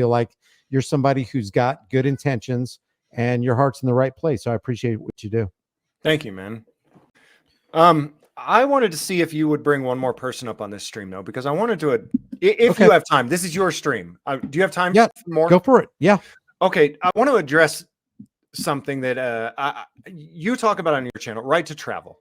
feel like you're somebody who's got good intentions and your heart's in the right place. So I appreciate what you do. Thank you, man. I wanted to see if you would bring one more person up on this stream, though, because I wanted to, if you have time, this is your stream. Do you have time for more? Go for it. Yeah. Okay. I want to address something that you talk about on your channel, right to travel.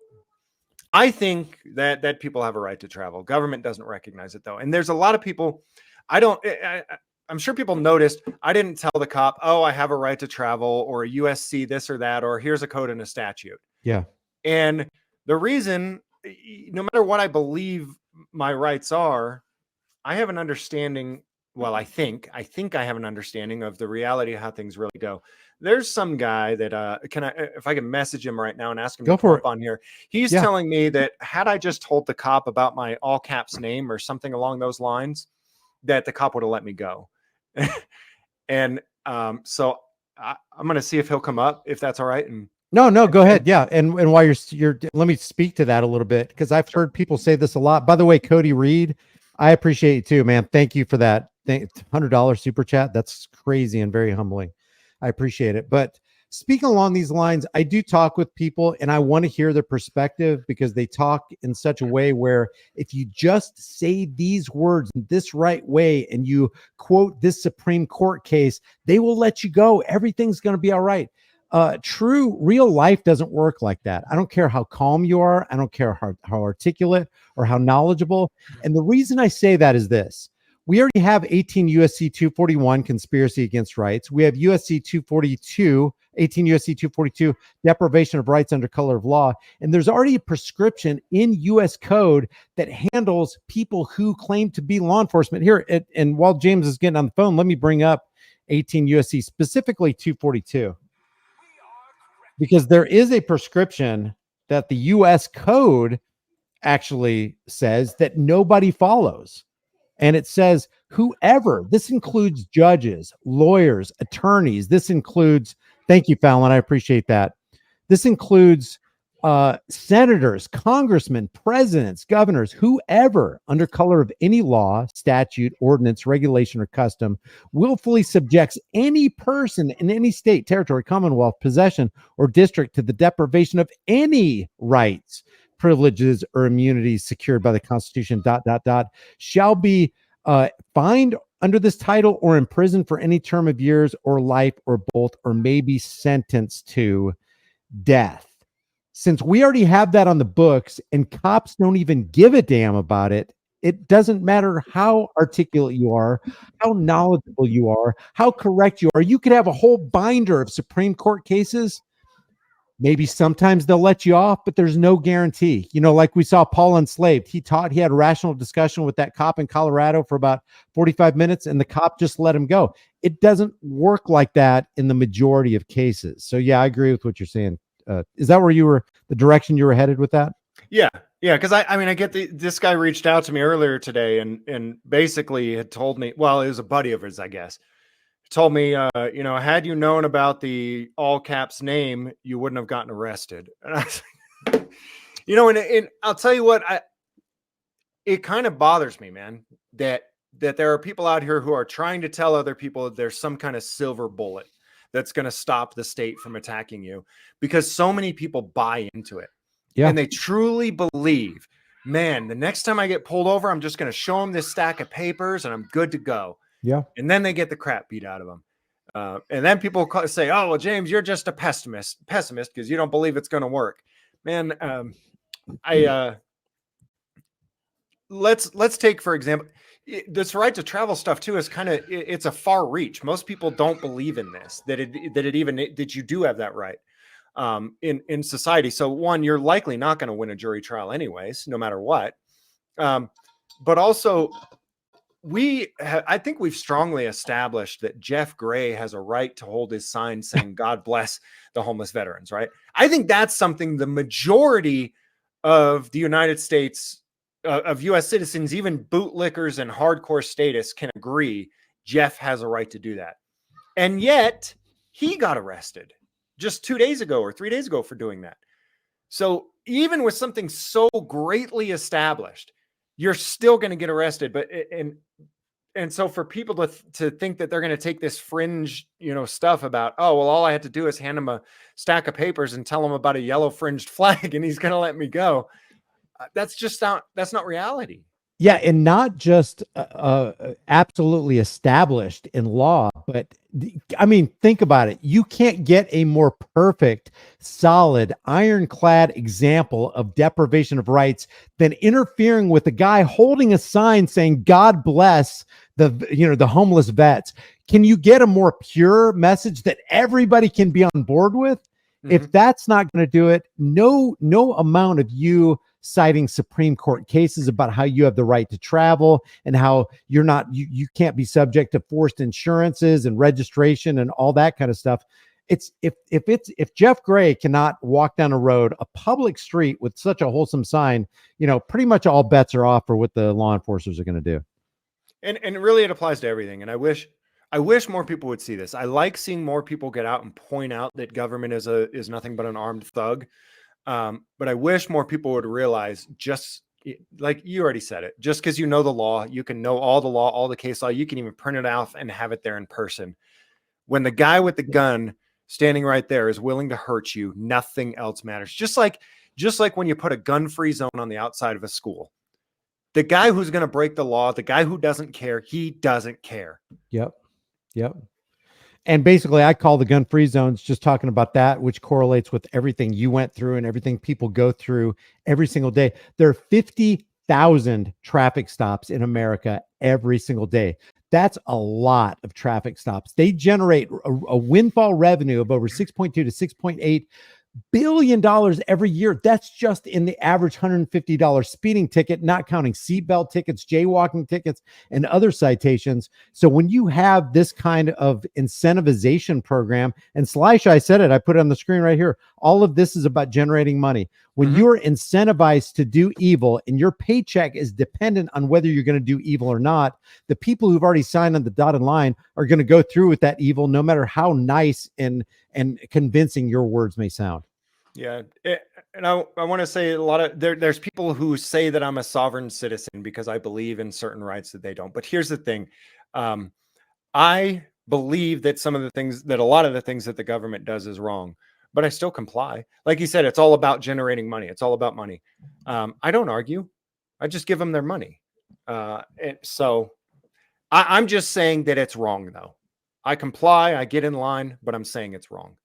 I think that people have a right to travel. Government doesn't recognize it, though. And there's a lot of people, I'm sure people noticed, I didn't tell the cop, oh, I have a right to travel, or a USC this or that, or here's a code and a statute. Yeah. And the reason, no matter what I believe my rights are, I have an understanding. Well, I think I have an understanding of the reality of how things really go. There's some guy that if I can message him right now and ask him to come up on here. He's telling me that had I just told the cop about my all caps name or something along those lines, that the cop would have let me go. And so I'm going to see if he'll come up, if that's all right. And no, go ahead. Yeah. And while you're let me speak to that a little bit, because I've heard people say this a lot. By the way, Cody Reed, I appreciate you too, man. Thank you for that $100 super chat. That's crazy and very humbling. I appreciate it. But speaking along these lines, I do talk with people and I want to hear their perspective, because they talk in such a way where if you just say these words in this right way and you quote this Supreme Court case, they will let you go. Everything's going to be all right. True real life doesn't work like that. I don't care how calm you are. I don't care how articulate or how knowledgeable. And the reason I say that is this. We already have 18 USC 241 conspiracy against rights. We have USC 242, 18 USC 242 deprivation of rights under color of law. And there's already a prescription in US code that handles people who claim to be law enforcement here. And while James is getting on the phone, let me bring up 18 USC, specifically 242. Because there is a prescription that the US code actually says that nobody follows. And it says whoever, this includes judges, lawyers, attorneys. This includes, thank you, Fallon. I appreciate that. This includes senators, congressmen, presidents, governors, whoever under color of any law, statute, ordinance, regulation, or custom willfully subjects any person in any state, territory, commonwealth, possession, or district to the deprivation of any rights, privileges, or immunities secured by the Constitution, shall be fined under this title or imprisoned for any term of years or life or both, or may be sentenced to death. Since we already have that on the books and cops don't even give a damn about it, it doesn't matter how articulate you are, how knowledgeable you are, how correct you are. You could have a whole binder of Supreme Court cases. Maybe sometimes they'll let you off, but there's no guarantee. You know, like we saw Paul Enslaved. He had a rational discussion with that cop in Colorado for about 45 minutes, and the cop just let him go. It doesn't work like that in the majority of cases. So, yeah, I agree with what you're saying. Is that where the direction you were headed with that? Yeah. Because I get this guy reached out to me earlier today and basically had told me, well, it was a buddy of his, I guess, told me, had you known about the all caps name, you wouldn't have gotten arrested. And I was like, and I'll tell you what, it kind of bothers me, man, that there are people out here who are trying to tell other people that there's some kind of silver bullet that's going to stop the state from attacking you, because so many people buy into it. Yeah. And they truly believe, man, the next time I get pulled over, I'm just going to show them this stack of papers and I'm good to go. Yeah. And then they get the crap beat out of them. And then people say, oh, well, James, you're just a pessimist because you don't believe it's going to work. Man, let's take, for example, this right to travel stuff too is it's a far reach. Most people don't believe in this, that you do have that right in society. So one, you're likely not going to win a jury trial anyways, no matter what. But also I think we've strongly established that Jeff Gray has a right to hold his sign saying, God bless the homeless veterans, right? I think that's something the majority of the United States of U.S. citizens, even bootlickers and hardcore status, can agree Jeff has a right to do that. And yet he got arrested just 2 days ago or 3 days ago for doing that. So even with something so greatly established, you're still going to get arrested. But and and so for people to think that they're going to take this fringe, stuff about, oh, well, all I had to do is hand him a stack of papers and tell him about a yellow fringed flag and he's going to let me go. That's not reality. Yeah, and not just absolutely established in law, but I mean, think about it. You can't get a more perfect, solid, ironclad example of deprivation of rights than interfering with a guy holding a sign saying "God bless the homeless vets." Can you get a more pure message that everybody can be on board with? Mm-hmm. If that's not going to do it, no amount of you citing Supreme Court cases about how you have the right to travel and how you can't be subject to forced insurances and registration and all that kind of stuff. It's if Jeff Gray cannot walk down a road, a public street with such a wholesome sign, pretty much all bets are off for what the law enforcers are going to do. And really it applies to everything. And I wish more people would see this. I like seeing more people get out and point out that government is nothing but an armed thug. But I wish more people would realize, just like you already said it, just because you know the law, you can know all the law, all the case law, you can even print it out and have it there in person. When the guy with the gun standing right there is willing to hurt you, nothing else matters. Just like when you put a gun-free zone on the outside of a school, the guy who's going to break the law, the guy who doesn't care, he doesn't care. Yep. And basically, I call the gun-free zones, just talking about that, which correlates with everything you went through and everything people go through every single day. There are 50,000 traffic stops in America every single day. That's a lot of traffic stops. They generate a windfall revenue of over 6.2 to 6.8 billion dollars every year. That's just in the average $150 speeding ticket, not counting seatbelt tickets, jaywalking tickets, and other citations. So when you have this kind of incentivization program, and Slash, I said it, I put it on the screen right here. All of this is about generating money. When you're incentivized to do evil and your paycheck is dependent on whether you're going to do evil or not, the people who've already signed on the dotted line are going to go through with that evil, no matter how nice and convincing your words may sound. Yeah. And I want to say there's people who say that I'm a sovereign citizen because I believe in certain rights that they don't. But here's the thing. I believe that a lot of the things that the government does is wrong, but I still comply. Like you said, it's all about generating money. It's all about money. I don't argue. I just give them their money. And so I'm just saying that it's wrong, though. I comply. I get in line, but I'm saying it's wrong.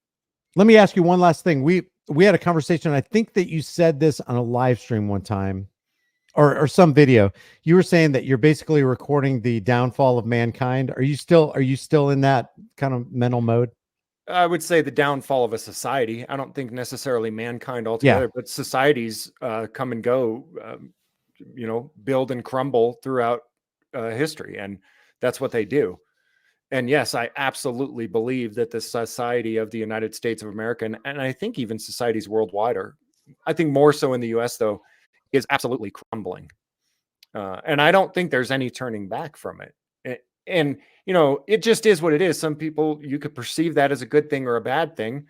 Let me ask you one last thing. We had a conversation. I think that you said this on a live stream one time or some video. You were saying that you're basically recording the downfall of mankind. Are you still in that kind of mental mode? I would say the downfall of a society. I don't think necessarily mankind altogether, but societies come and go, build and crumble throughout history. And that's what they do. And yes, I absolutely believe that the society of the United States of America, and I think even societies worldwide I think more so in the US though, is absolutely crumbling. And I don't think there's any turning back from it. And it just is what it is. Some people, you could perceive that as a good thing or a bad thing.